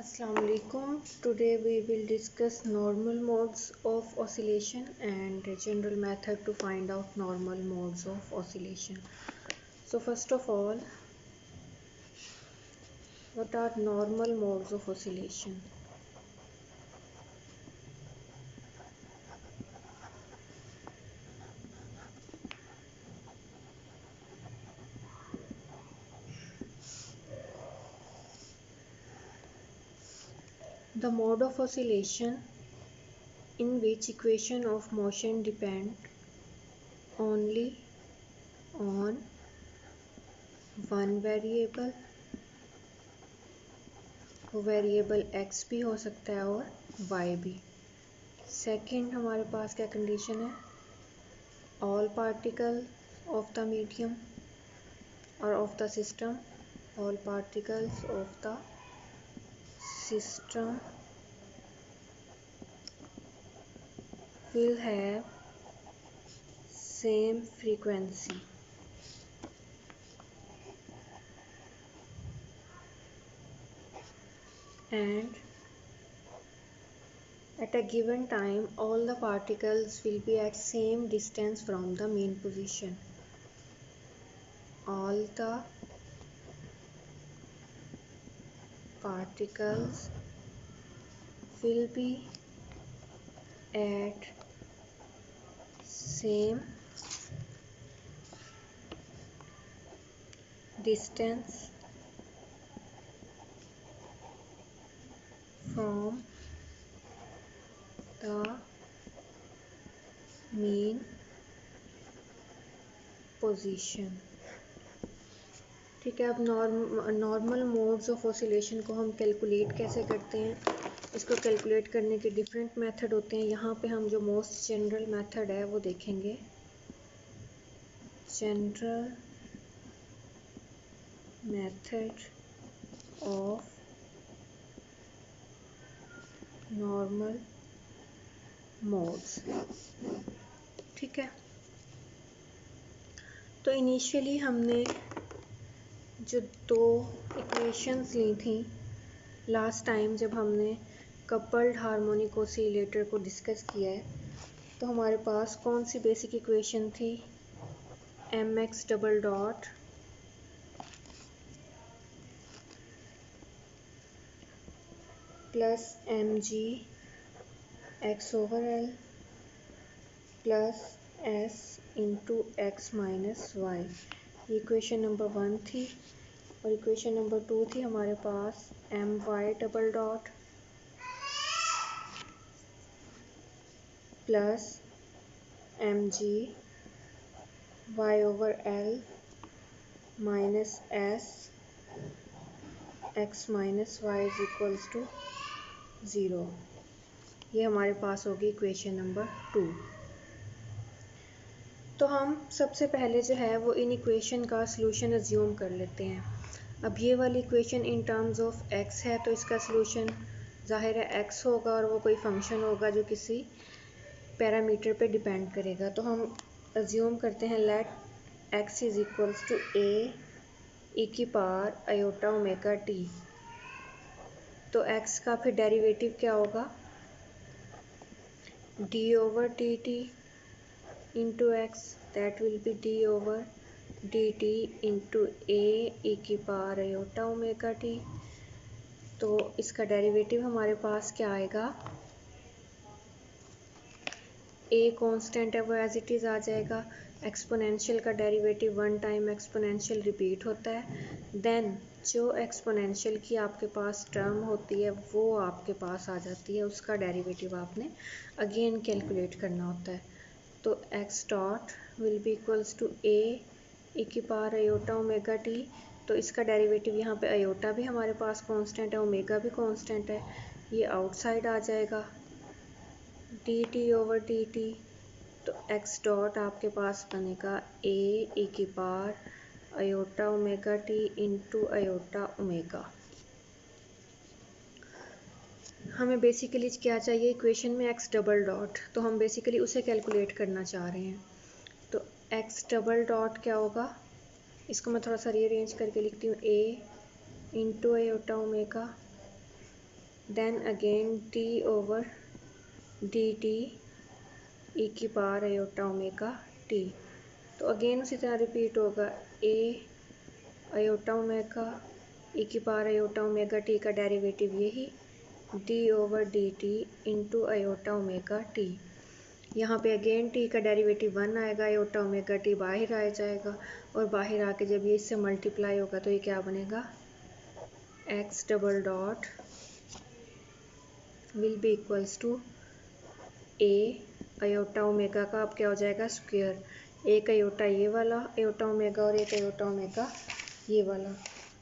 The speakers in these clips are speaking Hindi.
Assalamualaikum. Today we will discuss normal modes of oscillation and a general method to find out normal modes of oscillation. So first of all, what are normal modes of oscillation? The mode of oscillation in which equation of motion depend only on one variable, वो वेरिएबल x भी हो सकता है और y भी। सेकंड हमारे पास क्या कंडीशन है, all particles of the medium or of the system, all particles of the system will have same frequency and at a given time all the particles will be at same distance from the mean position. All the particles will be at same distance from the mean position. ठीक है, अब नॉर्मल मोड्स ऑफ ऑसिलेशन को हम कैलकुलेट कैसे करते हैं, इसको कैलकुलेट करने के डिफरेंट मेथड होते हैं। यहाँ पे हम जो मोस्ट जनरल मेथड है वो देखेंगे, general method of normal modes. ठीक है, तो इनिशियली हमने जो दो इक्वेशंस ली थी लास्ट टाइम जब हमने कपल्ड हार्मोनिक ऑसिलेटर को डिस्कस किया है, तो हमारे पास कौन सी बेसिक इक्वेशन थी, mx double dot plus mg x over L plus s into x minus y, ये इक्वेशन नंबर 1 थी। और इक्वेशन नंबर 2 थी हमारे पास my double dot plus mg y over L minus s x minus y is equals to 0। ये हमारे पास होगी इक्वेशन नंबर 2। तो हम सबसे पहले जो है वो इन इक्वेशन का सलूशन अज्यूम कर लेते हैं। अब ये वाली equation in terms of x है, तो इसका सलूशन ज़ाहिर है x होगा और वो कोई फंक्शन होगा जो किसी पैरामीटर पे डिपेंड करेगा। तो हम अज्यूम करते हैं let x is equals to a e की पावर आयोटा ओमेगा t। तो x का फिर डेरिवेटिव क्या होगा, d over dt into X, that will be d over dt into A E की पावर आयोटा ओमेगा टी। तो इसका डेरिवेटिव हमारे पास क्या आएगा, a कांस्टेंट है वो एज इट इज़ आ जाएगा, एक्सपोनेंशियल का डेरिवेटिव 1 टाइम एक्सपोनेंशियल रिपीट होता है, देन जो एक्सपोनेंशियल की आपके पास टर्म होती है वो आपके पास आ जाती है, उसका डेरिवेटिव आपने अगेन कैलकुलेट करना होता है। तो x dot will be equals to a e की पावर आयोटा ओमेगा टी। तो इसका डेरिवेटिव यहाँ पे आयोटा भी हमारे पास कांस्टेंट है, ओमेगा भी कांस्टेंट है, ये आउटसाइड आ जाएगा D T over D T. तो x डॉट आपके पास बनेगा a ई की power iota omega T into iota omega. हमें बेसिकली क्या चाहिए, इक्वेशन में x डबल डॉट, तो हम बेसिकली उसे कैलकुलेट करना चाह रहे हैं। तो x डबल डॉट क्या होगा, इसको मैं थोड़ा सा रीअरेंज करके लिखती हूँ, a into iota omega then again T over D T E की पावर आयोटा ओमेगा टी। तो अगेन उसी तरह रिपीट होगा, ए आयोटा ओमेगा ई की पावर आयोटा ओमेगा टी का डेरिवेटिव यही D over D T into iota omega T. यहाँ पे अगेन टी का डेरिवेटिव 1 आएगा, आयोटा ओमेगा टी बाहर आ जाएगा और बाहर आके जब ये इससे मल्टीप्लाई होगा तो ये क्या बनेगा, X double dot will be equals to A iota omega का अब क्या हो जाएगा स्क्वायर, एक आयोटा ये वाला आयोटा ओमेगा और एक आयोटा ओमेगा ये वाला।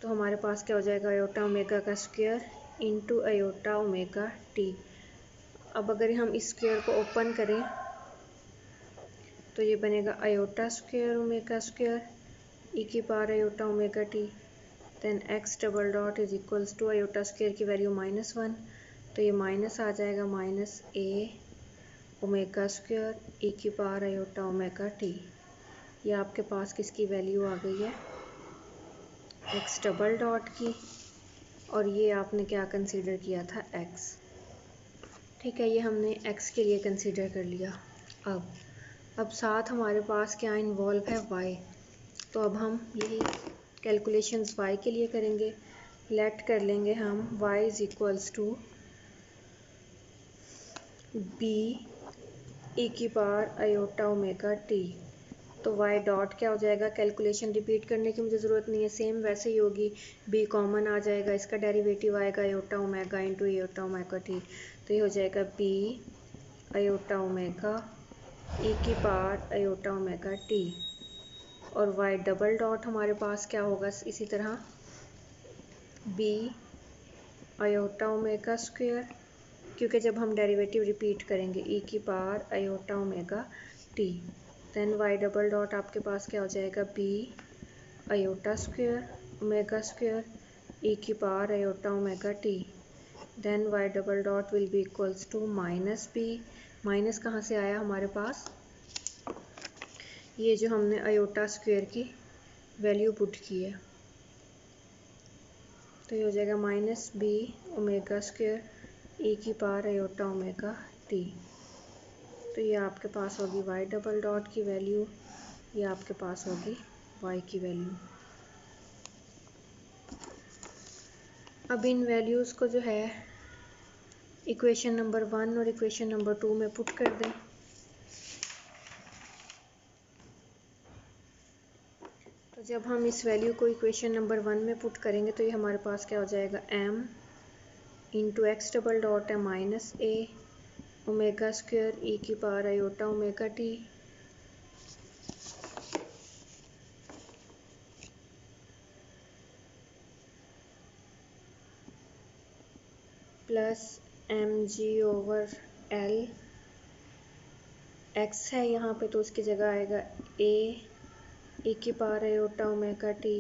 तो हमारे पास क्या हो जाएगा, आयोटा ओमेगा का square into iota omega T. अब अगर हम इस स्क्वायर को ओपन करें तो ये बनेगा iota square omega square E की power iota omega T. Then X double dot is equals to iota square की वैल्यू -1, तो ये माइनस आ जाएगा minus A omega square E की पावर आयोटा ओमेगा टी। ये आपके पास किसकी वैल्यू आ गई है, एक्स डबल डॉट की, और ये आपने क्या कंसीडर किया था, एक्स। ठीक है, ये हमने एक्स के लिए कंसीडर कर लिया। अब साथ हमारे पास क्या इन्वॉल्व है, वाई। तो अब हम यही कैलकुलेशंस वाई के लिए करेंगे। लेट कर लेंगे हम Y is equals to B E की पावर आयोटा ओमेगा टी। तो वाई डॉट क्या हो जाएगा, कैलकुलेशन रिपीट करने की मुझे ज़रूरत नहीं है, सेम वैसे ही होगी, बी कॉमन आ जाएगा, इसका डेरिवेटिव आएगा iota omega into iota omega T. तो ये हो जाएगा बी आयोटा ओमेगा ई की पावर आयोटा ओमेगा टी। और वाई डबल डॉट हमारे पास क्या होगा, इसी तरह बी आयोटा ओमेगा स्क्वायर, क्योंकि जब हम डेरिवेटिव रिपीट करेंगे ई की power iota omega T. Then Y double dot आपके पास क्या हो जाएगा, B iota square omega square E की power iota omega T. Then Y double dot will be equals to minus B, minus कहाँ से आया हमारे पास, ये जो हमने आयोटा स्क्वायर की वैल्यू पुट की है, तो ये हो जाएगा minus B omega square E की पावर आयोटा ओमेगा टी। तो ये आपके पास होगी वाई डबल डॉट की वैल्यू, ये आपके पास होगी वाई की वैल्यू। अब इन वैल्यूज़ को जो है इक्वेशन नंबर 1 और इक्वेशन नंबर 2 में पुट कर दें। तो जब हम इस वैल्यू को इक्वेशन नंबर 1 में पुट करेंगे तो ये हमारे पास क्या हो जाएगा, m into X double dot है minus A omega square E की power iota omega T plus M G over L, X है यहाँ पे तो उसकी जगह आएगा ए ई की power iota omega T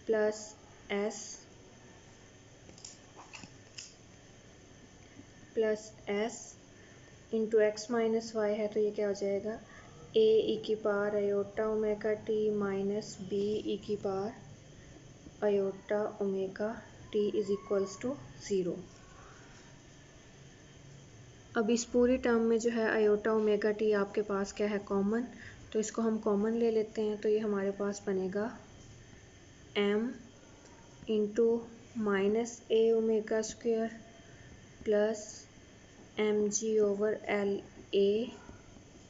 plus S into x minus Y है, तो ये क्या हो जाएगा, ए ई की power iota omega T minus B E की power iota omega T is equals to 0। अब इस पूरी टर्म में जो है आयोटा ओमेगा टी आपके पास क्या है, कॉमन, तो इसको हम कॉमन ले लेते हैं। तो ये हमारे पास बनेगा m into minus A omega square plus M G over L A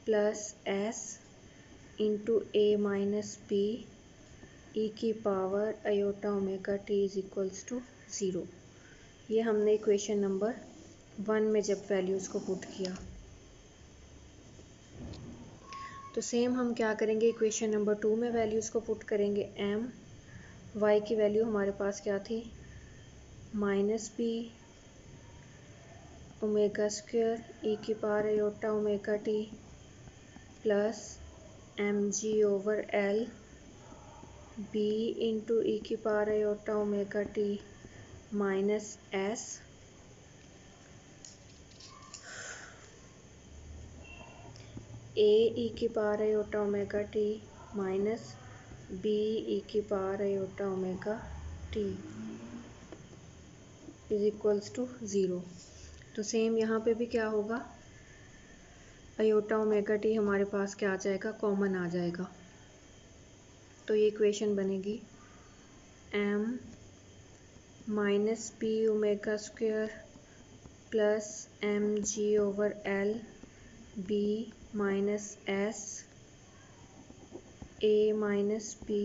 plus S into A minus B E की power iota omega T is equals to 0। ये हमने इक्वेशन नंबर 1 में जब वैल्यूज़ को पुट किया। तो सेम हम क्या करेंगे, इक्वेशन नंबर 2 में वैल्यूज़ को पुट करेंगे। m y की वैल्यू हमारे पास क्या थी, minus B omega square E की power iota omega T plus M G over L B into E की power iota omega T minus S A E की power iota omega T minus B E की power iota omega T. Is equals to 0। तो सेम यहाँ पे भी क्या होगा, आयोटा ओमेगा टी हमारे पास क्या आ जाएगा, कॉमन आ जाएगा। तो ये इक्वेशन बनेगी m minus P omega square plus M G over L B minus S A minus P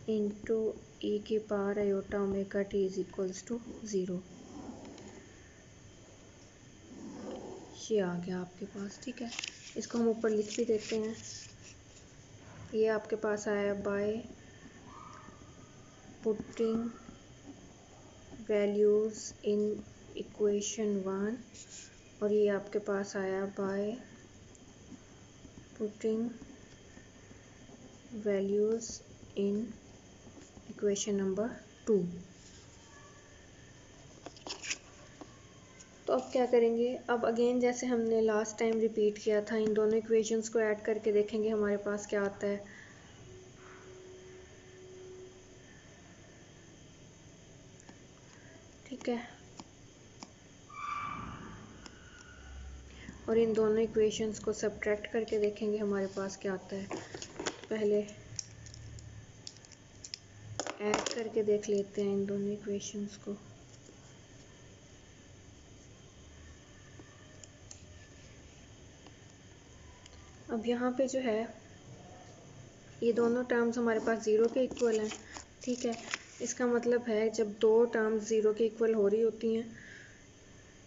into E की power iota omega T is equals to 0। ये आ गया आपके पास, ठीक है। इसको हम ऊपर लिख भी देते हैं। ये आपके पास आया by putting values in equation 1 और ये आपके पास आया by putting values in equation number 2। तो अब क्या करेंगे, अब अगेन जैसे हमने लास्ट टाइम रिपीट किया था, इन दोनों इक्वेशंस को ऐड करके देखेंगे हमारे पास क्या आता है। ठीक है, और इन दोनों इक्वेशंस को सब्ट्रैक्ट करके देखेंगे हमारे पास क्या आता है। पहले ऐड करके देख लेते हैं इन दोनों इक्वेशंस को। अब यहाँ पे जो है ये दोनों टर्म्स हमारे पास ज़ीरो के इक्वल हैं, ठीक है। इसका मतलब है जब दो टर्म्स ज़ीरो के इक्वल हो रही होती हैं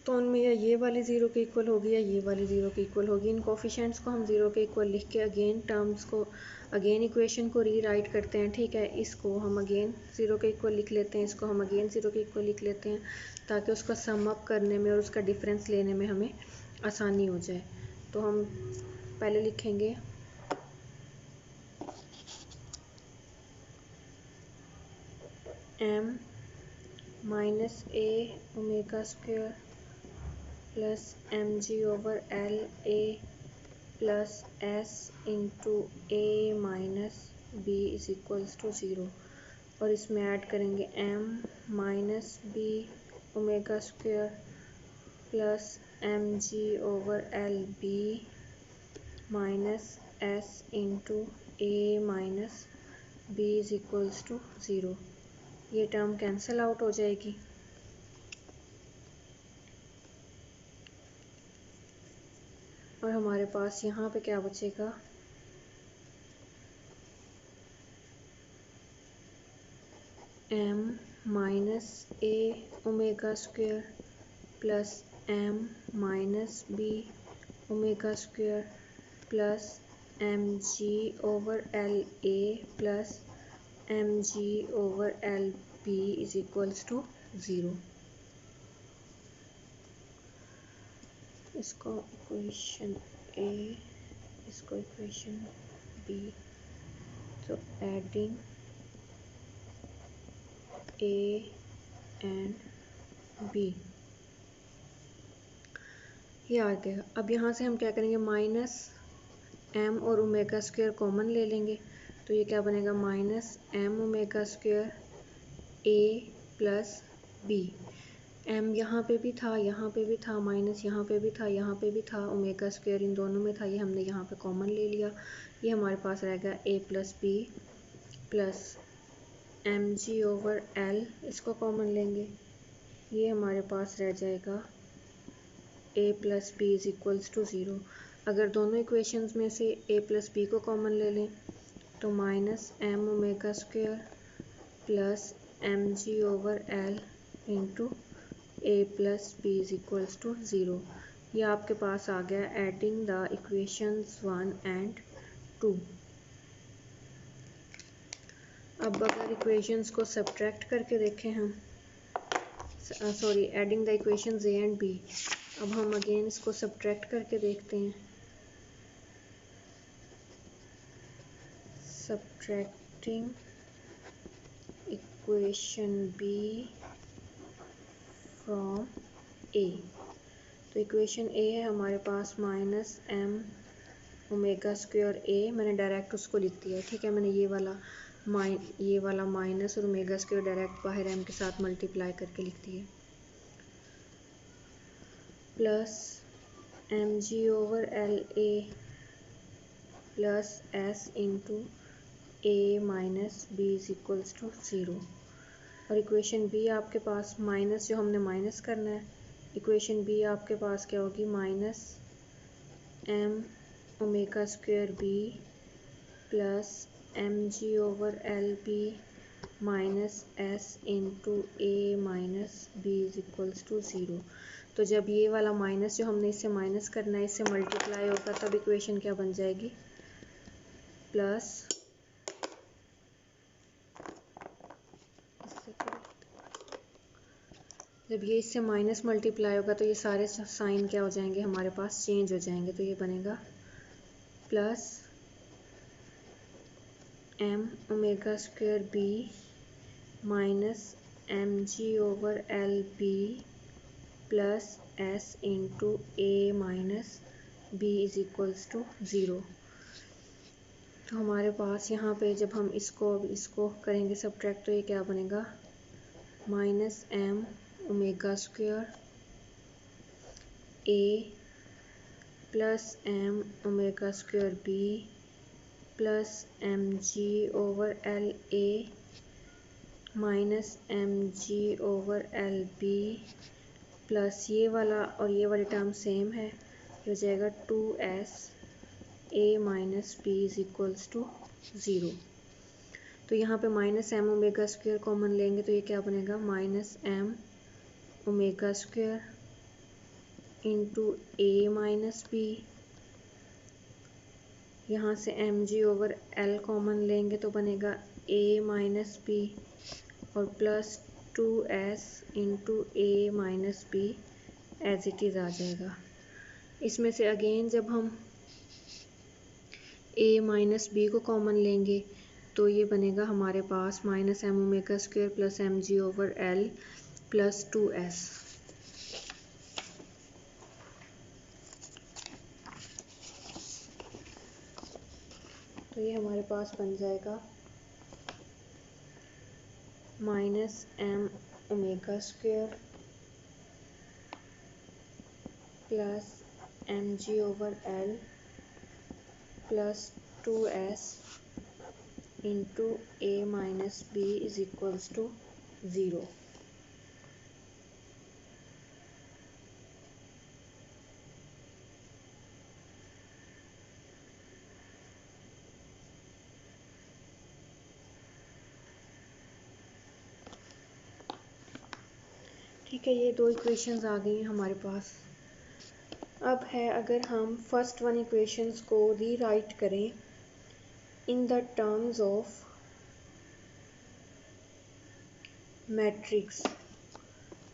तो उनमें या ये वाली ज़ीरो के इक्वल होगी या ये वाली ज़ीरो के इक्वल होगी। इन कोफिशिएंट्स को हम ज़ीरो के इक्वल लिख के अगेन टर्म्स को अगेन इक्वेशन को रीराइट करते हैं, ठीक है। इसको हम अगेन ज़ीरो के इक्वल लिख लेते हैं, इसको हम अगेन ज़ीरो के इक्वल लिख लेते हैं ताकि उसका सम अप करने में और उसका डिफरेंस लेने में हमें आसानी हो जाए। तो हम पहले लिखेंगे m minus A omega square plus M G over L A plus S into A minus B is equals to 0 और इसमें ऐड करेंगे m minus B omega square plus M G over L B minus S into A minus B is equals to 0। ये टर्म कैंसिल आउट हो जाएगी और हमारे पास यहाँ पे क्या बचेगा, m minus A omega square plus m minus B omega square plus M G over L A plus M G over L B is equals to 0। इसको इक्वेशन ए, इसको इक्वेशन बी। तो एडिंग ए एंड बी, ये आ गया। अब यहाँ से हम क्या करेंगे, माइनस एम और ओमेगा स्क्वायर कॉमन ले लेंगे। तो ये क्या बनेगा, minus M omega square A plus B. M यहाँ पे भी था, यहाँ पे भी था, माइनस यहाँ पे भी था, यहाँ पे भी था, ओमेगा स्क्वायर इन दोनों में था, ये हमने यहाँ पे कॉमन ले लिया। ये हमारे पास रहेगा A plus B plus M G over L, इसको कॉमन लेंगे, ये हमारे पास रह जाएगा A plus B is equals to 0। अगर दोनों इक्वेशंस में से ए प्लस बी को कॉमन ले लें तो minus M omega square plus M G over L into A plus B is equals to 0। ये आपके पास आ गया एडिंग द इक्वेशंस 1 एंड 2। अब अगर इक्वेशंस को सब्ट्रैक्ट करके देखें हम, sorry adding the equations A and B. अब हम अगेन इसको सब्ट्रैक्ट करके देखते हैं। Subtracting equation B from A. तो इक्वेशन ए है हमारे पास minus M omega square A, मैंने डायरेक्ट उसको लिख दिया है, ठीक है। मैंने ये वाला माइनस और ओमेगा स्क्वायर डायरेक्ट बाहर एम के साथ मल्टीप्लाई करके लिख दिया। Plus mg/LA plus s into a minus B is equals to 0। और इक्वेशन बी आपके पास माइनस, जो हमने माइनस करना है, इक्वेशन बी आपके पास क्या होगी, minus m omega square B plus mg/LB minus s into a minus B is equals to 0। तो जब ये वाला माइनस जो हमने इससे माइनस करना है इससे मल्टीप्लाई होगा तब इक्वेशन क्या बन जाएगी, प्लस जब ये इससे माइनस मल्टीप्लाई होगा तो ये सारे साइन क्या हो जाएंगे, हमारे पास चेंज हो जाएंगे। तो ये बनेगा plus m omega square B minus mg/LB plus s into a minus b is equals to 0। तो हमारे पास यहाँ पे जब हम इसको करेंगे सब्ट्रैक्ट तो ये क्या बनेगा, minus m omega square a plus m omega square b plus mg/LA minus mg/LB plus ये वाला और ये वाली टर्म सेम है, ये हो जाएगा 2s a minus b is equals to 0। तो यहाँ पे minus m omega square common लेंगे तो ये क्या बनेगा, minus m omega square into a minus b, यहाँ से mg/L कॉमन लेंगे तो बनेगा a माइनस b और plus 2s into a minus b as it is आ जाएगा। इसमें से अगेन जब हम a माइनस b को कॉमन लेंगे तो ये बनेगा हमारे पास minus m omega square plus mg/L plus 2s। तो ये हमारे पास बन जाएगा minus m omega square plus mg/L plus 2s into a minus b is equals to 0। ठीक है, ये दो इक्वेशंस आ गई हैं हमारे पास। अब है अगर हम फर्स्ट वन इक्वेशंस को रीराइट करें in the terms of matrix,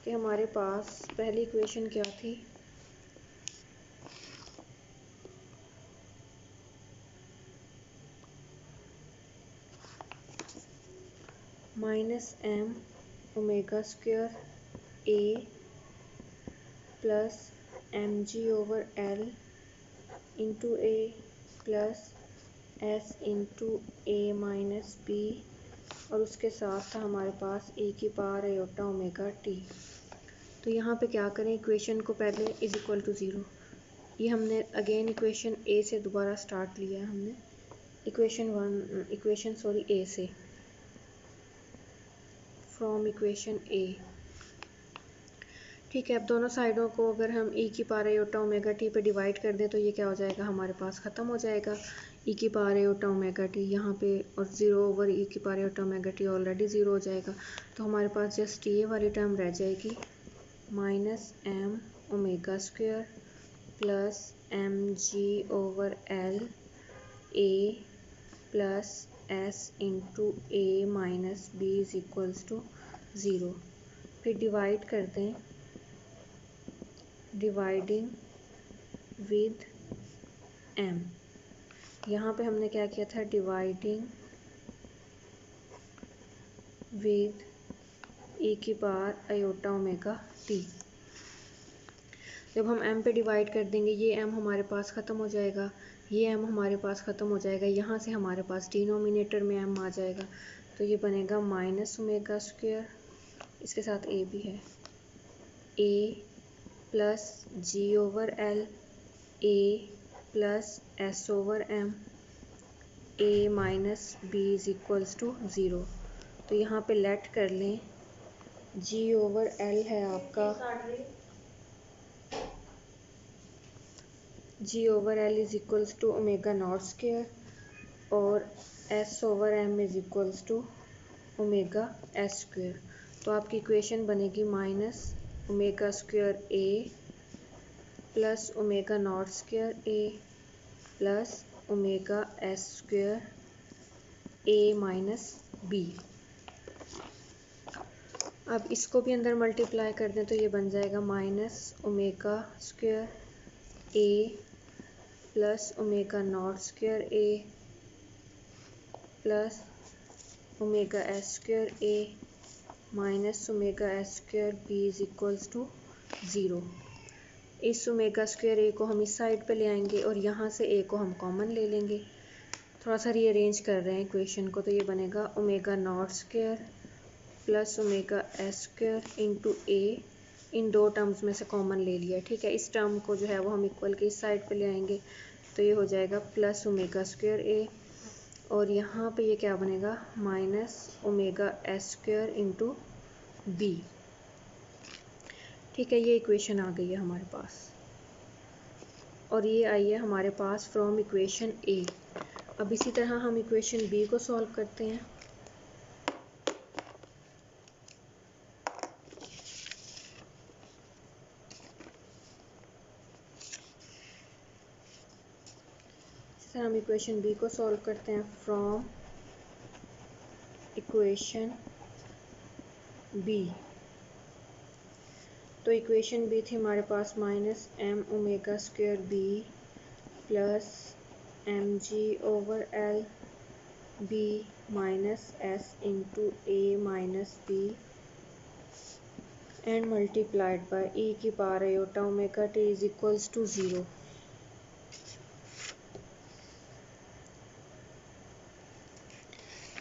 कि हमारे पास पहली इक्वेशन क्या थी, minus m omega square a plus mg/L into a plus s into a minus b और उसके साथ था हमारे पास e की पावर आयोटा ओमेगा t। तो यहाँ पे क्या करें, इक्वेशन को पहले इज इक्वल टू 0, ये हमने अगेन इक्वेशन a से दोबारा स्टार्ट लिया है हमने, इक्वेशन a से, फ्रॉम इक्वेशन a। ठीक है, अब दोनों साइडों को अगर हम e की पावर आयोटा ओमेगा t पे डिवाइड कर दें तो ये क्या हो जाएगा, हमारे पास ख़त्म हो जाएगा e की पावर आयोटा ओमेगा t यहाँ पे, और 0 ओवर e की power iota omega t already 0 हो जाएगा। तो हमारे पास जस्ट ये वाली टर्म रह जाएगी, minus m omega square plus mg/L a plus s into a minus b is equals to 0। फिर डिवाइड कर दें, डिवाइडिंग विद m, यहाँ पे हमने क्या किया था, डिवाइडिंग विद e की पावर आयोटा ओमेगा t। जब हम m पे डिवाइड कर देंगे ये m हमारे पास ख़त्म हो जाएगा, ये m हमारे पास ख़त्म हो जाएगा, यहाँ से हमारे पास डिनोमिनेटर में m आ जाएगा। तो ये बनेगा माइनस ओमेगा स्क्वायर, इसके साथ a भी है, a plus G/L A plus S/M A minus B is equals to 0। तो यहाँ पे लेट कर लें, G/L है आपका, G/L is equals to omega not square और S/M is equals to omega S square. तो आपकी इक्वेशन बनेगी minus omega square A plus omega not square A plus omega S square A minus B। अब इसको भी अंदर मल्टीप्लाई कर दें तो ये बन जाएगा minus omega square A plus omega not square A plus omega S square A minus omega S square B is equals to 0। इस ओमेगा स्क्वायर A को हम इस साइड पे ले आएंगे और यहाँ से A को हम कॉमन ले लेंगे। थोड़ा सा रीअरेंज कर रहे हैं इक्वेशन को, तो ये बनेगा omega naught square plus omega S square into A, इन दो टर्म्स में से कॉमन ले लिया, ठीक है। इस टर्म को जो है वो हम इक्वल के इस साइड पे ले आएंगे, तो ये हो जाएगा प्लस ओमेगा स्क्वायर A और यहाँ पे ये क्या बनेगा minus omega S square into B, ठीक है। ये इक्वेशन आ गई है हमारे पास और ये आई है हमारे पास फ्रॉम इक्वेशन A। अब इसी तरह हम इक्वेशन B को सॉल्व करते हैं। सर हम इक्वेशन B को सॉल्व करते हैं फ्रॉम इक्वेशन B। तो इक्वेशन B थी हमारे पास minus M omega square B plus mg/L B minus S into A minus B and multiplied by e की power iota omega t is equals to 0।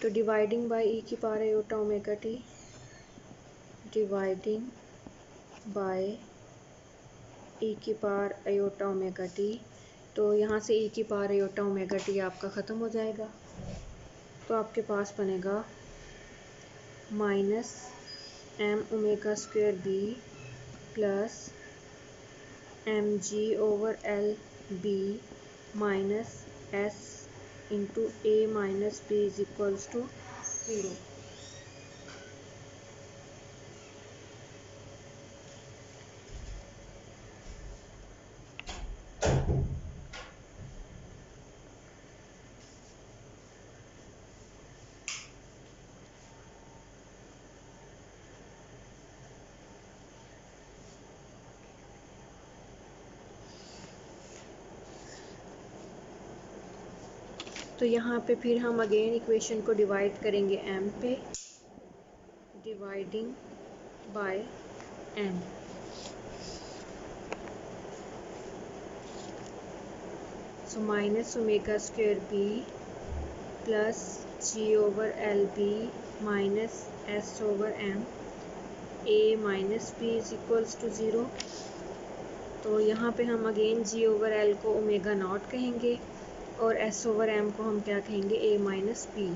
तो डिवाइडिंग बाय e की power iota omega t, dividing by e की पावर आयोटा ओमेगा t, तो यहाँ से e की पावर आयोटा ओमेगा t आपका ख़त्म हो जाएगा। तो आपके पास बनेगा minus m omega square b plus mg/L b minus s into A minus B is equals to 0। तो यहाँ पे फिर हम अगेन इक्वेशन को डिवाइड करेंगे m पे, dividing by m। So minus omega square b plus G/L b minus S/M A minus B is equals to 0। तो यहाँ पे हम अगेन G/L को ओमेगा नॉट कहेंगे और S/M को हम क्या कहेंगे A माइनस B।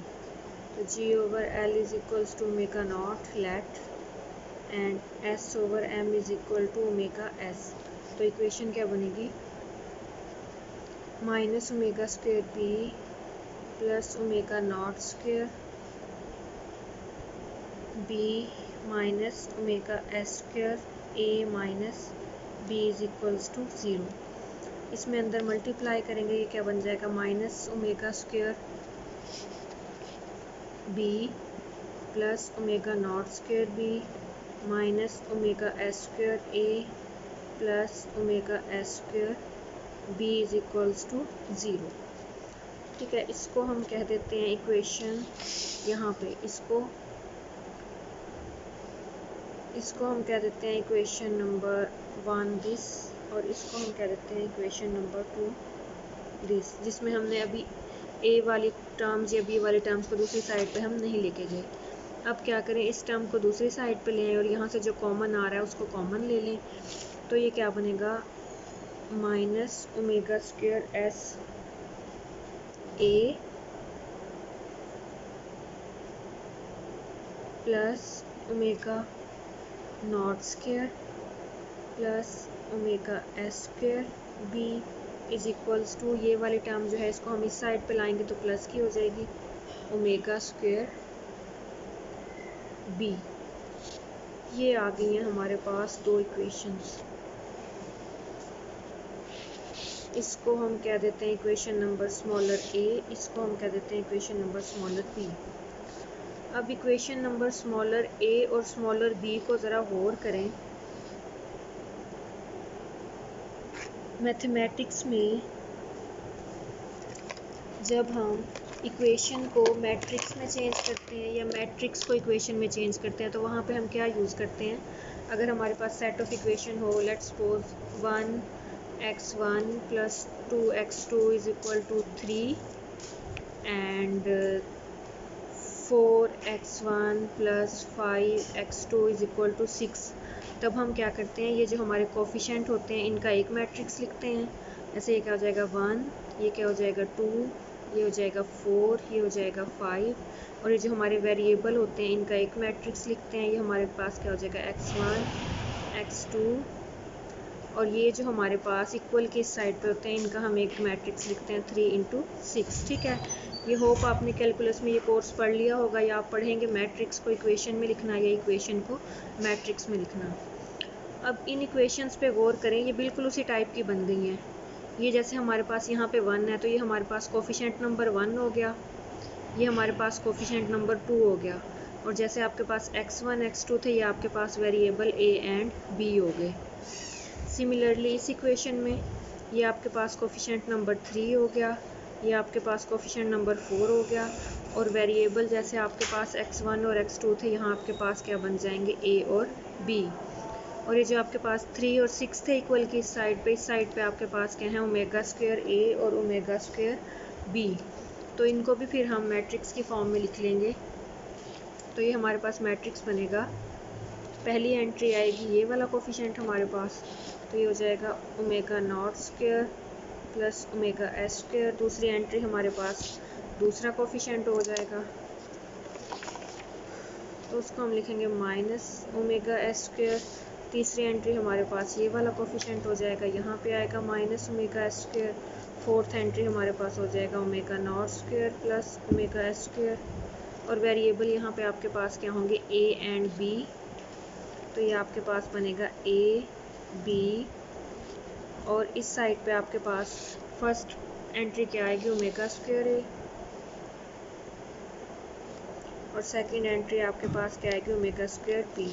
तो G/L is equals to omega not let and S/M is equal to omega S। तो इक्वेशन क्या बनेगी minus omega square B plus omega not square B minus omega S square A minus B is equals to 0। इसमें अंदर मल्टीप्लाई करेंगे, ये क्या बन जाएगा minus omega square B plus omega not square B minus omega S square A plus omega S square B is equals to 0, ठीक है। इसको हम कह देते हैं इक्वेशन, यहाँ पे इसको हम कह देते हैं इक्वेशन नंबर 1 दिस, और इसको हम कह देते हैं इक्वेशन नंबर 2 दिस, जिसमें हमने अभी A वाली टर्म्स या B वाली टर्म्स को दूसरी साइड पे हम नहीं लेके गए। अब क्या करें, इस टर्म को दूसरी साइड पे ले आए और यहाँ से जो कॉमन आ रहा है उसको कॉमन ले लें। तो ये क्या बनेगा, minus omega square S A plus omega not square plus omega S square B is equals to, ये वाली टर्म जो है इसको हम इस साइड पे लाएंगे तो प्लस की हो जाएगी, ओमेगा स्क्वायर बी। ये आ गई हैं हमारे पास दो इक्वेशंस। इसको हम कह देते हैं इक्वेशन नंबर स्मॉलर ए, इसको हम कह देते हैं इक्वेशन नंबर स्मॉलर बी। अब इक्वेशन नंबर स्मॉलर ए और स्मॉलर बी को ज़रा गौर करें। मैथमेटिक्स में जब हम इक्वेशन को मैट्रिक्स में चेंज करते हैं या मैट्रिक्स को इक्वेशन में चेंज करते हैं तो वहाँ पे हम क्या यूज़ करते हैं, अगर हमारे पास सेट ऑफ इक्वेशन हो, let's suppose 1x1 plus 2x2 is equal to 3 and 4x1 plus 5x2 is equal to 6, तब हम क्या करते हैं, ये जो हमारे कोफिशेंट होते हैं इनका एक मैट्रिक्स लिखते हैं। ऐसे ये क्या हो जाएगा 1, ये क्या हो जाएगा 2, ये हो जाएगा 4, ये हो जाएगा 5, और ये जो हमारे वेरिएबल होते हैं इनका एक मैट्रिक्स लिखते हैं। ये हमारे पास क्या हो जाएगा x1 x2, और ये जो हमारे पास इक्वल के इस साइड पे होते हैं इनका हम एक मैट्रिक्स लिखते हैं 3 इंटू 6। ठीक है, ये होप आपने कैलकुलस में ये कोर्स पढ़ लिया होगा, या आप पढ़ेंगे मैट्रिक्स को इक्वेशन में लिखना या इक्वेशन को मैट्रिक्स में लिखना। अब इन इक्वेशंस पे गौर करें, ये बिल्कुल उसी टाइप की बन गई हैं। ये जैसे हमारे पास यहाँ पे 1 है तो ये हमारे पास कोफिशेंट नंबर 1 हो गया, ये हमारे पास कोफिशेंट नंबर 2 हो गया, और जैसे आपके पास x1 x2 थे ये आपके पास वेरिएबल a एंड b हो गए। सिमिलरली इस इक्वेशन में ये आपके पास कोफिशेंट नंबर 3 हो गया, ये आपके पास कोफिशेंट नंबर 4 हो गया, और वेरिएबल जैसे आपके पास x1 और x2 थे यहाँ आपके पास क्या बन जाएंगे a और b। और ये जो आपके पास 3 और 6 थे इक्वल की इस साइड पे आपके पास क्या है, ओमेगा स्क्वायर ए और ओमेगा स्क्वायर बी। तो इनको भी फिर हम मैट्रिक्स की फॉर्म में लिख लेंगे। तो ये हमारे पास मैट्रिक्स बनेगा, पहली एंट्री आएगी ये वाला कोफिशेंट हमारे पास, तो ये हो जाएगा omega not square plus omega S square. दूसरी एंट्री हमारे पास दूसरा कोफिशेंट हो जाएगा, तो उसको हम लिखेंगे माइनस ओमेगा एस स्क्वायर। तीसरी एंट्री हमारे पास ये वाला कोफिशेंट हो जाएगा, यहाँ पे आएगा minus omega S square. Fourth entry हमारे पास हो जाएगा omega not square plus omega S square, और वेरिएबल यहाँ पे आपके पास क्या होंगे a एंड b। तो ये आपके पास बनेगा a b, और इस साइड पे आपके पास फर्स्ट एंट्री क्या आएगी ओमेगा स्क्वायर a, और सेकंड एंट्री आपके पास क्या आएगी ओमेगा स्क्वायर p।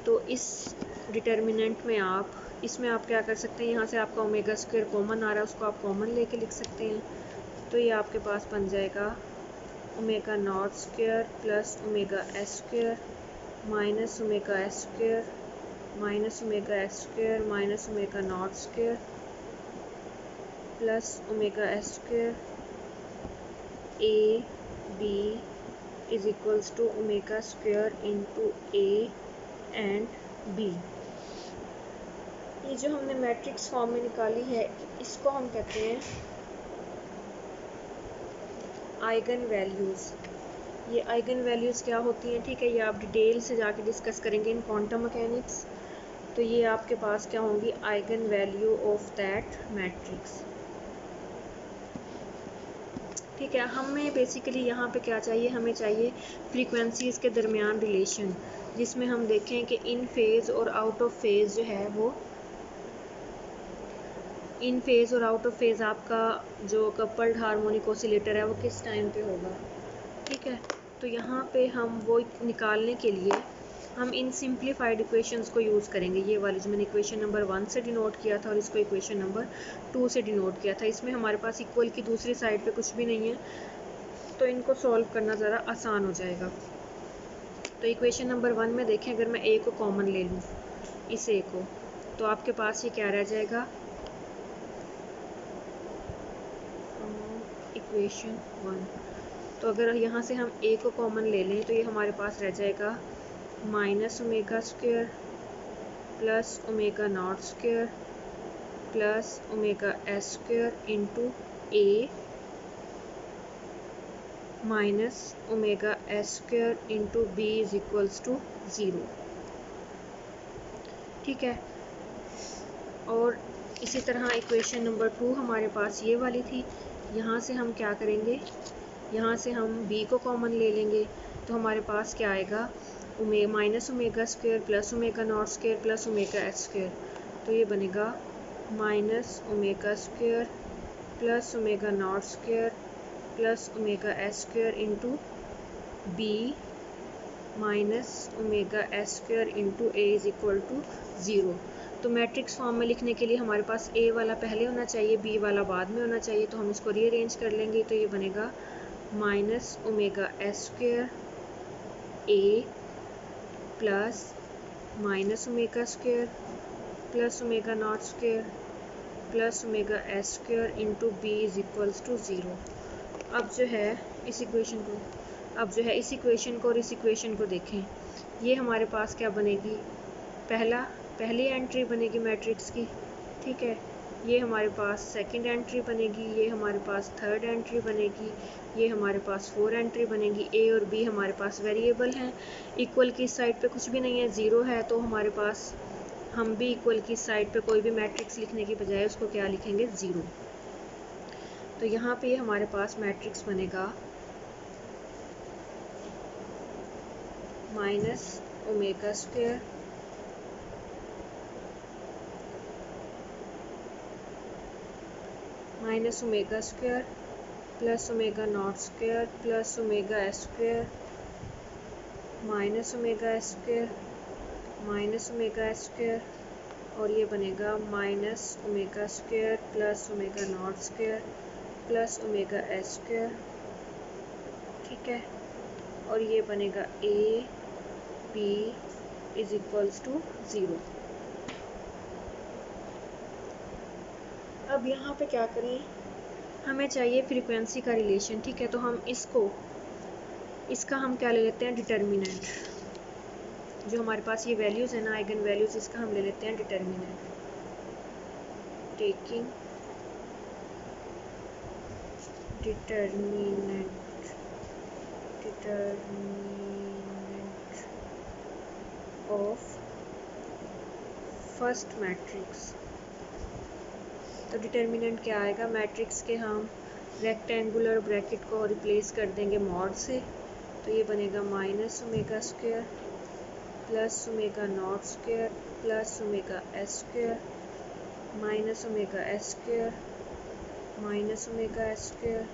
तो इस डिटर्मिनेंट में आप इसमें आप क्या कर सकते हैं, यहाँ से आपका ओमेगा स्क्वायर कॉमन आ रहा है उसको आप कॉमन लेके लिख सकते हैं। तो ये आपके पास बन जाएगा omega not square plus omega S square minus omega S square minus omega S square minus omega not square plus omega S square A B is equals to omega square into A and B. ये जो हमने मैट्रिक्स फॉर्म में निकाली है इसको हम कहते हैं आइगन वैल्यूज़। ये आइगन वैल्यूज़ क्या होती हैं, ठीक है, ये आप डिटेल से जाके डिस्कस करेंगे इन क्वांटम मैकेनिक्स। तो ये आपके पास क्या होंगी, eigen value of that matrix. ठीक है, हमें बेसिकली यहाँ पे क्या चाहिए, हमें चाहिए फ्रीक्वेंसीज़ के दरमियान रिलेशन, जिसमें हम देखें कि इन फेज़ और आउट ऑफ फेज़ जो है वो इन फेज़ और आउट ऑफ फेज़ आपका जो कपल्ड हार्मोनिक ऑसिलेटर है वो किस टाइम पे होगा। ठीक है, तो यहाँ पे हम वो निकालने के लिए हम इन सिंप्लीफाइड इक्वेशंस को यूज़ करेंगे। ये वाली जो मैंने इक्वेशन नंबर 1 से डिनोट किया था और इसको इक्वेशन नंबर 2 से डिनोट किया था, इसमें हमारे पास इक्वल की दूसरी साइड पे कुछ भी नहीं है, तो इनको सॉल्व करना ज़रा आसान हो जाएगा। तो इक्वेशन नंबर 1 में देखें, अगर मैं a को कॉमन ले लूँ इस a को, तो आपके पास ये क्या रह जाएगा, इक्वेशन 1 तो अगर यहाँ से हम ए को कॉमन ले लें तो ये हमारे पास रह जाएगा minus omega square plus omega not square plus omega S square into A minus omega S square into B is equals to 0। ठीक है, और इसी तरह इक्वेशन नंबर 2 हमारे पास ये वाली थी। यहाँ से हम क्या करेंगे, यहाँ से हम b को कॉमन ले लेंगे तो हमारे पास क्या आएगा, minus omega square plus omega not square plus omega H square. तो ये बनेगा minus omega square plus omega not square plus omega H square into B minus omega H square into A is equal to 0। तो मैट्रिक्स फॉर्म में लिखने के लिए हमारे पास ए वाला पहले होना चाहिए, बी वाला बाद में होना चाहिए। तो हम इसको रीअरेंज कर लेंगे तो ये बनेगा minus omega S square A plus minus omega square plus omega not square plus omega S square into B is equals to 0। अब जो है इस इक्वेशन को और इस इक्वेशन को देखें, ये हमारे पास क्या बनेगी, पहली एंट्री बनेगी मैट्रिक्स की। ठीक है, ये हमारे पास सेकंड एंट्री बनेगी, ये हमारे पास थर्ड एंट्री बनेगी, ये हमारे पास 4 एंट्री बनेगी। ए और बी हमारे पास वेरिएबल हैं, इक्वल की साइड पे कुछ भी नहीं है, 0 है। तो हमारे पास हम भी इक्वल की साइड पे कोई भी मैट्रिक्स लिखने की बजाय उसको क्या लिखेंगे, 0। तो यहाँ पे हमारे पास मैट्रिक्स बनेगा minus omega square minus omega square plus omega not square plus omega S square minus omega S square minus omega S square, और ये बनेगा minus omega square plus omega not square plus omega S square. ठीक है, और ये बनेगा A B is equals to 0। अब यहाँ पे क्या करें, हमें चाहिए फ्रीक्वेंसी का रिलेशन। ठीक है, तो हम इसका हम क्या ले लेते हैं, डिटर्मिनेंट। जो हमारे पास ये वैल्यूज़ है ना, आइगन वैल्यूज़, इसका हम ले लेते हैं determinant. Taking determinant of first matrix. तो डिटर्मिनेंट क्या आएगा, मैट्रिक्स के हम रेक्टेंगुलर ब्रैकेट को रिप्लेस कर देंगे मॉड से। तो ये बनेगा minus omega square plus omega not square plus omega S square minus omega S square minus omega S square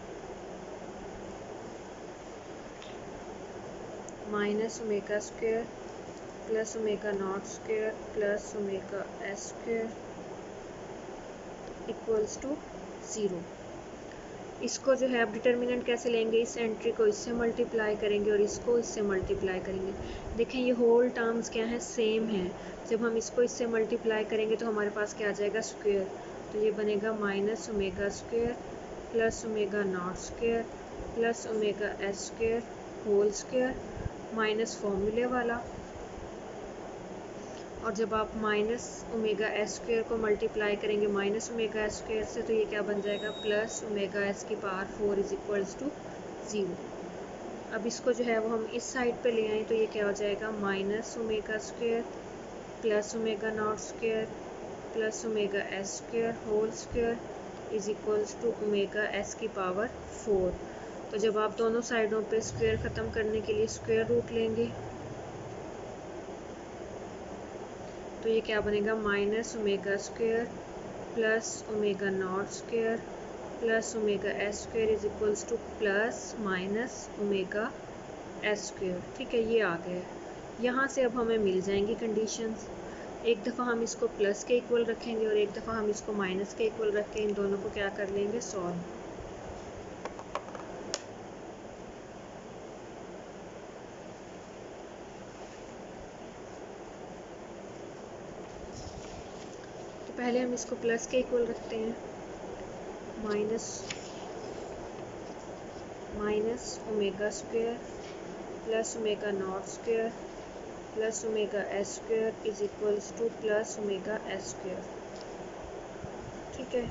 minus omega square plus omega not square plus omega S square equals to 0। इसको जो है अब डिटर्मिनेंट कैसे लेंगे, इस एंट्री को इससे मल्टीप्लाई करेंगे और इसको इससे मल्टीप्लाई करेंगे। देखें ये होल टर्म्स क्या हैं, सेम हैं। जब हम इसको इससे मल्टीप्लाई करेंगे तो हमारे पास क्या आ जाएगा, स्क्वायर। तो ये बनेगा minus omega square plus omega not square plus omega S square whole square minus फॉर्मूले वाला। और जब आप माइनस ओमेगा एस स्क्वायर को मल्टीप्लाई करेंगे माइनस ओमेगा एस स्क्वायर से, तो ये क्या बन जाएगा, प्लस ओमेगा एस की पावर 4 इज इक्वल्स टू 0। अब इसको जो है वो हम इस साइड पे ले आए तो ये क्या हो जाएगा, minus omega square plus omega not square plus omega S square whole square is equals to omega S की पावर 4। तो जब आप दोनों साइडों पे स्क्वायर ख़त्म करने के लिए स्क्वायर रूट लेंगे तो ये क्या बनेगा, minus omega square plus omega not square plus omega S square is equals two plus minus omega S square. ठीक है, ये आ गया। यहाँ से अब हमें मिल जाएंगी कंडीशंस। एक दफ़ा हम इसको प्लस के इक्वल रखेंगे और एक दफ़ा हम इसको माइनस के इक्वल रख के इन दोनों को क्या कर लेंगे, सॉल्व। पहले हम इसको प्लस के इक्वल रखते हैं, minus minus omega square plus omega not square plus omega S square is equals two plus omega S square. ठीक है,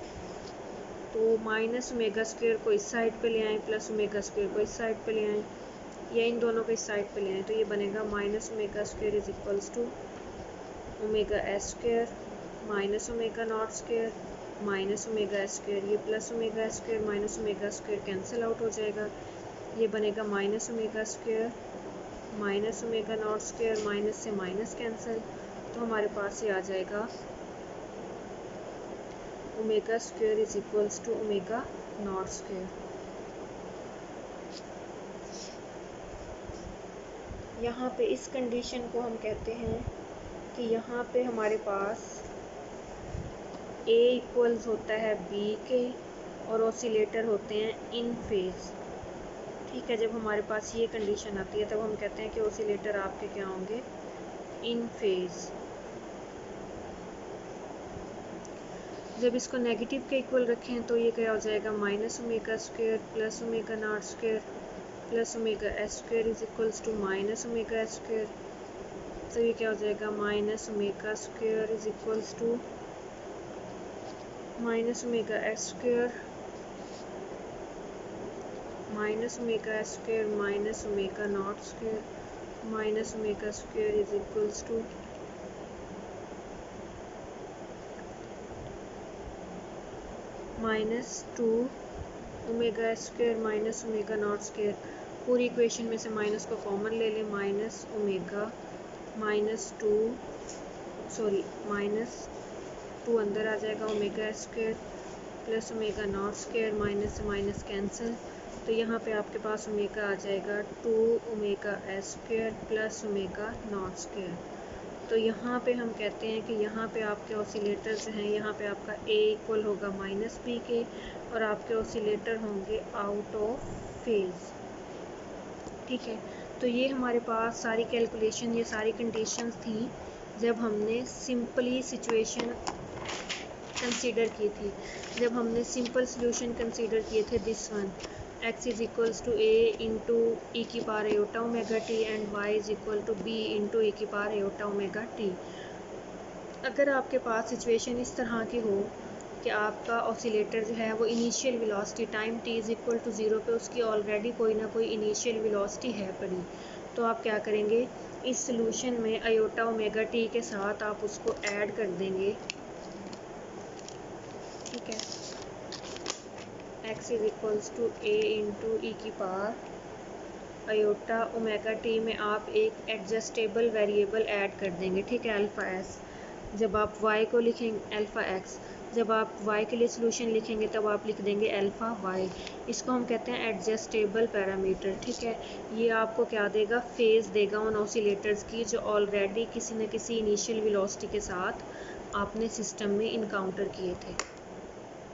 तो माइनस ओमेगा स्क्वायर को इस साइड पे ले आएँ, प्लस ओमेगा स्क्वायर को इस साइड पे ले आएँ, या इन दोनों को इस साइड पे ले आएँ, तो ये बनेगा minus omega square is equals to omega S square minus omega not square minus omega S square. ये plus omega S square minus omega square cancel out हो जाएगा, ये बनेगा minus omega square minus omega not square, minus से माइनस कैंसिल, तो हमारे पास ये आ जाएगा omega square is equals to omega not square. यहाँ पे इस कंडीशन को हम कहते हैं कि यहाँ पे हमारे पास A इक्वल्स होता है B के और ऑसिलेटर होते हैं इन फेज। ठीक है, जब हमारे पास ये कंडीशन आती है तब हम कहते हैं कि ऑसिलेटर आपके क्या होंगे, इन फेज। जब इसको नेगेटिव के इक्वल रखें तो ये क्या हो जाएगा, minus omega square plus omega not square plus omega S square is equals to minus omega S square. तो ये क्या हो जाएगा, minus omega square is equals to minus omega S square minus omega S square minus omega not square minus omega square is equals to minus two omega S square minus omega not square. पूरी इक्वेशन में से माइनस को कॉमन ले लें, माइनस ओमेगा माइनस टू अंदर आ जाएगा, omega S square plus omega not square, minus से माइनस कैंसिल, तो यहाँ पे आपके पास ओमेगा आ जाएगा 2 omega S square plus omega not square. तो यहाँ पे हम कहते हैं कि यहाँ पे आपके ऑसिलेटर जो हैं, यहाँ पे आपका A इक्वल होगा माइनस B के और आपके ऑसिलेटर होंगे आउट ऑफ फेज। ठीक है, तो ये हमारे पास सारी कैलकुलेशन, ये सारी कंडीशंस थी जब हमने सिंपली सिचुएशन कंसीडर की थी, जब हमने सिंपल सोल्यूशन कंसीडर किए थे this one, x is equals to a into E की power iota omega T and y is equal to b into E की पावर एयोटा ओमेगा टी। अगर आपके पास सिचुएशन इस तरह की हो कि आपका ऑसिलेटर जो है वो initial velocity time t is equal to 0 पे उसकी ऑलरेडी कोई ना कोई इनिशियल वेलोसिटी है पड़ी, तो आप क्या करेंगे, इस सोल्यूशन में आयोटा ओमेगा टी के साथ आप उसको ऐड कर देंगे। ठीक है, x is equals to a into E की पावर आयोटा ओमेगा टी में आप एक एडजस्टेबल वेरिएबल ऐड कर देंगे। ठीक है, अल्फ़ा एस। जब आप y को लिखेंगे अल्फ़ा एक्स, जब आप y के लिए सोल्यूशन लिखेंगे तब आप लिख देंगे अल्फ़ा y। इसको हम कहते हैं एडजस्टेबल पैरामीटर। ठीक है, ये आपको क्या देगा, फेज़ देगा उन ऑसिलेटर्स की जो ऑलरेडी किसी न किसी इनिशियल वेलोसिटी के साथ आपने सिस्टम में इनकाउंटर किए थे।